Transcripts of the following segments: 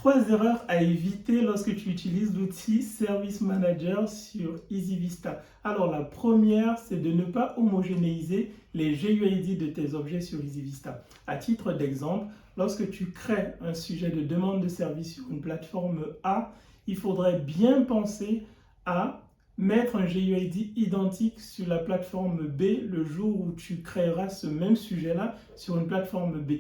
3 erreurs à éviter lorsque tu utilises l'outil Service Manager sur EasyVista. Alors la première, c'est de ne pas homogénéiser les GUID de tes objets sur EasyVista. À titre d'exemple, lorsque tu crées un sujet de demande de service sur une plateforme A, il faudrait bien penser à mettre un GUID identique sur la plateforme B le jour où tu créeras ce même sujet-là sur une plateforme B.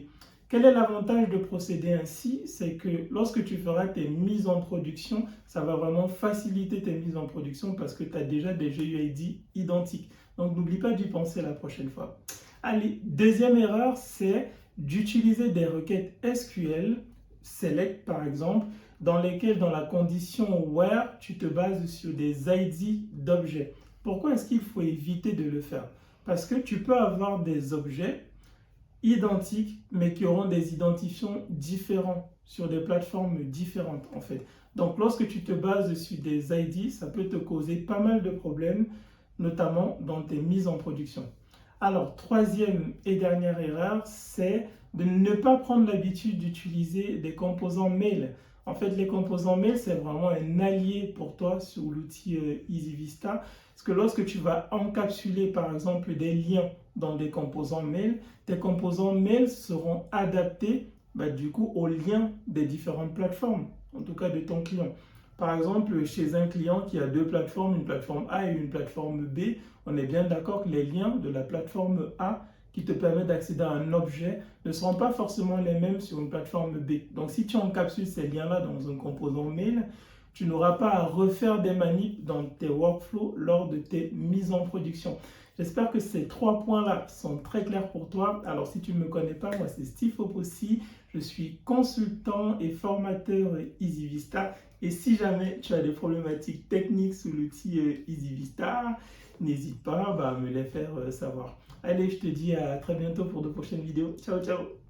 Quel est l'avantage de procéder ainsi? C'est que lorsque tu feras tes mises en production, ça va vraiment faciliter tes mises en production parce que tu as déjà des GUID identiques. Donc n'oublie pas d'y penser la prochaine fois. Allez, deuxième erreur, c'est d'utiliser des requêtes SQL, select par exemple, dans lesquelles dans la condition where, tu te bases sur des ID d'objets. Pourquoi est-ce qu'il faut éviter de le faire? Parce que tu peux avoir des objets identiques, mais qui auront des identifiants différents sur des plateformes différentes en fait. Donc lorsque tu te bases sur des ID, ça peut te causer pas mal de problèmes, notamment dans tes mises en production. Alors, troisième et dernière erreur, c'est de ne pas prendre l'habitude d'utiliser des composants mail. En fait, les composants mail, c'est vraiment un allié pour toi sur l'outil EasyVista. Parce que lorsque tu vas encapsuler, par exemple, des liens dans des composants mail, tes composants mail seront adaptés du coup aux liens des différentes plateformes, en tout cas de ton client. Par exemple, chez un client qui a deux plateformes, une plateforme A et une plateforme B, on est bien d'accord que les liens de la plateforme A qui te permettent d'accéder à un objet ne seront pas forcément les mêmes sur une plateforme B. Donc si tu encapsules ces liens-là dans un composant mail, tu n'auras pas à refaire des manips dans tes workflows lors de tes mises en production. J'espère que ces 3 points-là sont très clairs pour toi. Alors si tu ne me connais pas, moi c'est Steve Opossi, je suis consultant et formateur EasyVista. Et si jamais tu as des problématiques techniques sous l'outil EasyVista, n'hésite pas à me les faire savoir. Allez, je te dis à très bientôt pour de prochaines vidéos. Ciao, ciao!